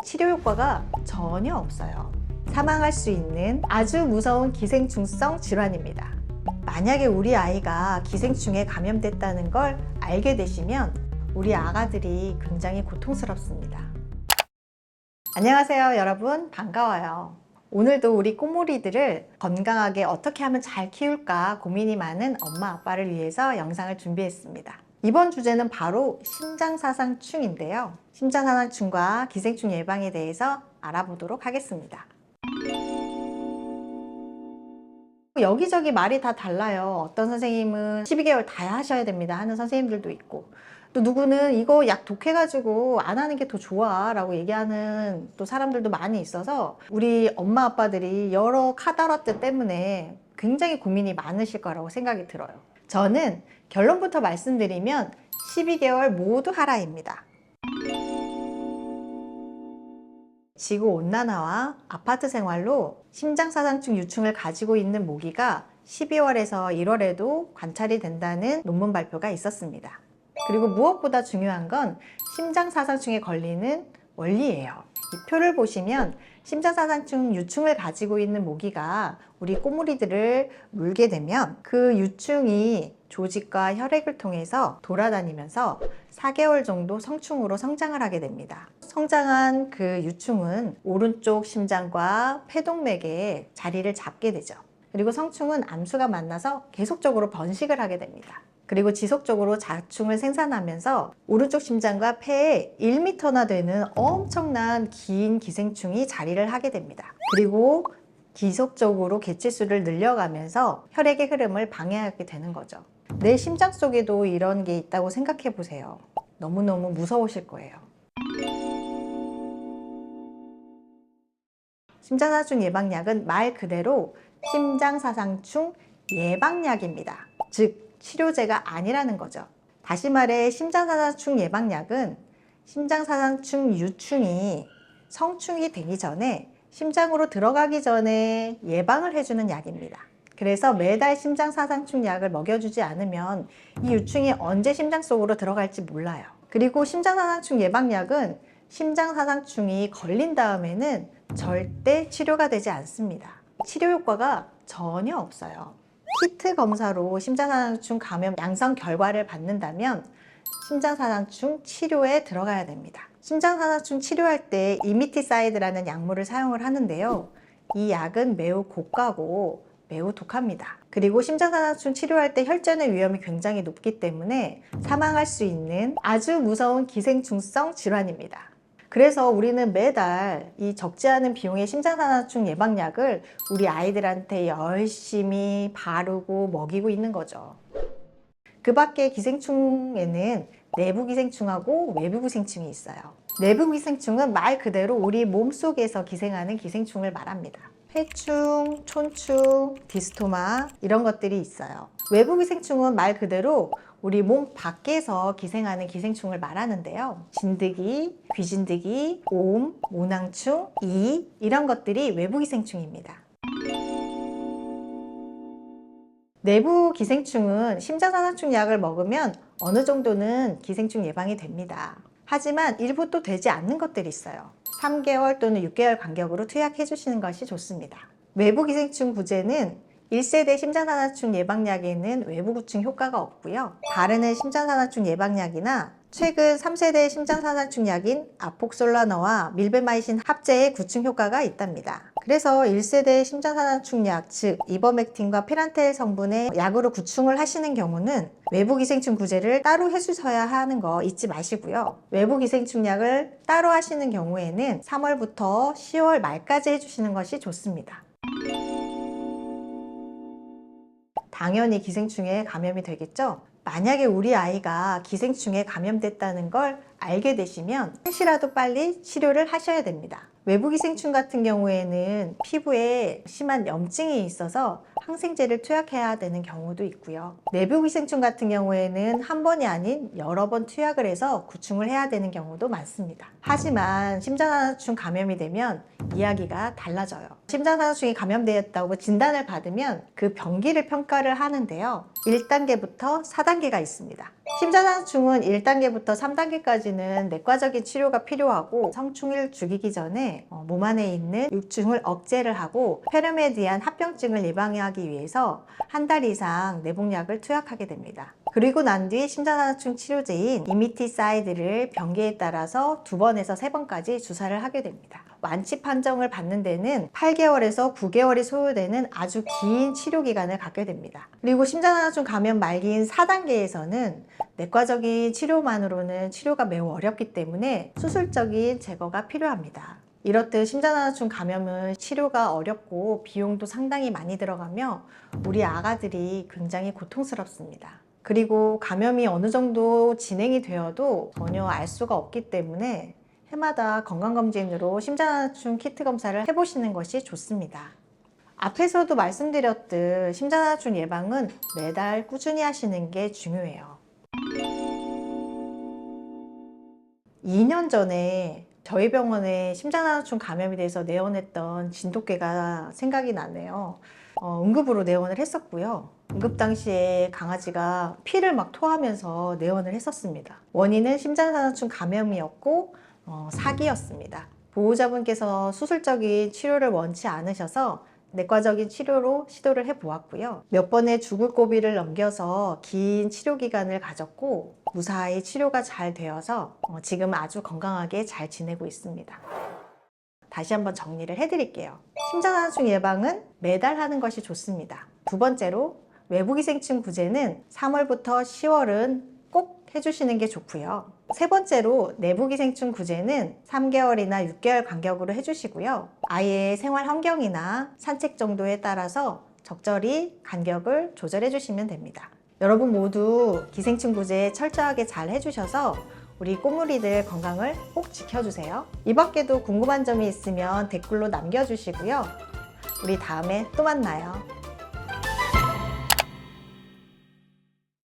치료 효과가 전혀 없어요. 사망할 수 있는 아주 무서운 기생충성 질환입니다. 만약에 우리 아이가 기생충에 감염됐다는 걸 알게 되시면 우리 아가들이 굉장히 고통스럽습니다. 안녕하세요, 여러분. 반가워요. 오늘도 우리 꼬물이들을 건강하게 어떻게 하면 잘 키울까 고민이 많은 엄마 아빠를 위해서 영상을 준비했습니다. 이번 주제는 바로 심장사상충인데요. 심장사상충과 기생충 예방에 대해서 알아보도록 하겠습니다. 여기저기 말이 다 달라요. 어떤 선생님은 12개월 다 하셔야 됩니다 하는 선생님들도 있고, 또 누구는 이거 약 독해가지고 안 하는 게 더 좋아 라고 얘기하는 또 사람들도 많이 있어서 우리 엄마 아빠들이 여러 카다라떼 때문에 굉장히 고민이 많으실 거라고 생각이 들어요. 저는 결론부터 말씀드리면 12개월 모두 하라입니다. 지구온난화와 아파트 생활로 심장사상충 유충을 가지고 있는 모기가 12월에서 1월에도 관찰이 된다는 논문 발표가 있었습니다. 그리고 무엇보다 중요한 건 심장사상충에 걸리는 원리예요. 이 표를 보시면 심장사상충 유충을 가지고 있는 모기가 우리 꼬물이들을 물게 되면 그 유충이 조직과 혈액을 통해서 돌아다니면서 4개월 정도 성충으로 성장을 하게 됩니다. 성장한 그 유충은 오른쪽 심장과 폐동맥에 자리를 잡게 되죠. 그리고 성충은 암수가 만나서 계속적으로 번식을 하게 됩니다. 그리고 지속적으로 자충을 생산하면서 오른쪽 심장과 폐에 1m나 되는 엄청난 긴 기생충이 자리를 하게 됩니다. 그리고 지속적으로 개체수를 늘려가면서 혈액의 흐름을 방해하게 되는 거죠. 내 심장 속에도 이런 게 있다고 생각해 보세요. 너무너무 무서우실 거예요. 심장사상충 예방약은 말 그대로 심장사상충 예방약입니다. 즉 치료제가 아니라는 거죠. 다시 말해 심장사상충 예방약은 심장사상충 유충이 성충이 되기 전에 심장으로 들어가기 전에 예방을 해주는 약입니다. 그래서 매달 심장사상충 약을 먹여주지 않으면 이 유충이 언제 심장 속으로 들어갈지 몰라요. 그리고 심장사상충 예방약은 심장사상충이 걸린 다음에는 절대 치료가 되지 않습니다. 치료 효과가 전혀 없어요. 키트 검사로 심장사상충 감염 양성 결과를 받는다면 심장사상충 치료에 들어가야 됩니다. 심장사상충 치료할 때 이미티사이드라는 약물을 사용을 하는데요. 이 약은 매우 고가고 매우 독합니다. 그리고 심장사상충 치료할 때 혈전의 위험이 굉장히 높기 때문에 사망할 수 있는 아주 무서운 기생충성 질환입니다. 그래서 우리는 매달 이 적지 않은 비용의 심장사상충 예방약을 우리 아이들한테 열심히 바르고 먹이고 있는 거죠. 그 밖에 기생충에는 내부 기생충하고 외부 기생충이 있어요. 내부 기생충은 말 그대로 우리 몸속에서 기생하는 기생충을 말합니다. 폐충, 촌충, 디스토마 이런 것들이 있어요. 외부 기생충은 말 그대로 우리 몸 밖에서 기생하는 기생충을 말하는데요. 진드기, 귀진드기, 옴, 모낭충, 이 이런 것들이 외부 기생충입니다. 내부 기생충은 심장사상충 약을 먹으면 어느 정도는 기생충 예방이 됩니다. 하지만 일부 또 되지 않는 것들이 있어요. 3개월 또는 6개월 간격으로 투약해 주시는 것이 좋습니다. 외부 기생충 부제는 1세대 심장사상충 예방약에는 외부 구충 효과가 없고요. 바르는 심장사상충 예방약이나 최근 3세대 심장사상충 약인 아폭솔라너와 밀베마이신 합제의 구충 효과가 있답니다. 그래서 1세대 심장사상충 약, 즉 이버맥틴과 피란텔 성분의 약으로 구충을 하시는 경우는 외부 기생충 구제를 따로 해주셔야 하는 거 잊지 마시고요. 외부 기생충 약을 따로 하시는 경우에는 3월부터 10월 말까지 해주시는 것이 좋습니다. 당연히 기생충에 감염이 되겠죠? 만약에 우리 아이가 기생충에 감염됐다는 걸 알게 되시면 한시라도 빨리 치료를 하셔야 됩니다. 외부 기생충 같은 경우에는 피부에 심한 염증이 있어서 항생제를 투약해야 되는 경우도 있고요. 내부 기생충 같은 경우에는 한 번이 아닌 여러 번 투약을 해서 구충을 해야 되는 경우도 많습니다. 하지만 심장사상충 감염이 되면 이야기가 달라져요. 심장사상충이 감염되었다고 진단을 받으면 그 병기를 평가를 하는데요. 1단계부터 4단계가 있습니다. 심장사상충은 1단계부터 3단계까지는 내과적인 치료가 필요하고 성충을 죽이기 전에 몸 안에 있는 육충을 억제를 하고 폐렴에 대한 합병증을 예방하기 위해서 한 달 이상 내복약을 투약하게 됩니다. 그리고 난 뒤 심장사상충 치료제인 이미티사이드를 병기에 따라서 2번에서 3번까지 주사를 하게 됩니다. 완치 판정을 받는 데는 8개월에서 9개월이 소요되는 아주 긴 치료 기간을 갖게 됩니다. 그리고 심장사상충 감염 말기인 4단계에서는 내과적인 치료만으로는 치료가 매우 어렵기 때문에 수술적인 제거가 필요합니다. 이렇듯 심장사상충 감염은 치료가 어렵고 비용도 상당히 많이 들어가며 우리 아가들이 굉장히 고통스럽습니다. 그리고 감염이 어느 정도 진행이 되어도 전혀 알 수가 없기 때문에 해마다 건강검진으로 심장사상충 키트 검사를 해보시는 것이 좋습니다. 앞에서도 말씀드렸듯 심장사상충 예방은 매달 꾸준히 하시는 게 중요해요. 2년 전에 저희 병원에 심장사상충 감염에 대해서 내원했던 진돗개가 생각이 나네요. 응급으로 내원을 했었고요. 응급 당시에 강아지가 피를 막 토하면서 내원을 했었습니다. 원인은 심장사상충 감염이었고 사기였습니다. 보호자분께서 수술적인 치료를 원치 않으셔서 내과적인 치료로 시도를 해보았고요. 몇 번의 죽을 고비를 넘겨서 긴 치료 기간을 가졌고 무사히 치료가 잘 되어서 지금 아주 건강하게 잘 지내고 있습니다. 다시 한번 정리를 해드릴게요. 심장사상충 예방은 매달 하는 것이 좋습니다. 2번째로 외부기생충 구제는 3월부터 10월은 꼭 해주시는 게 좋고요. 3번째로 내부기생충 구제는 3개월이나 6개월 간격으로 해주시고요. 아이의 생활 환경이나 산책 정도에 따라서 적절히 간격을 조절해 주시면 됩니다. 여러분 모두 기생충 구제 철저하게 잘 해주셔서 우리 꼬물이들 건강을 꼭 지켜주세요. 이 밖에도 궁금한 점이 있으면 댓글로 남겨주시고요. 우리 다음에 또 만나요.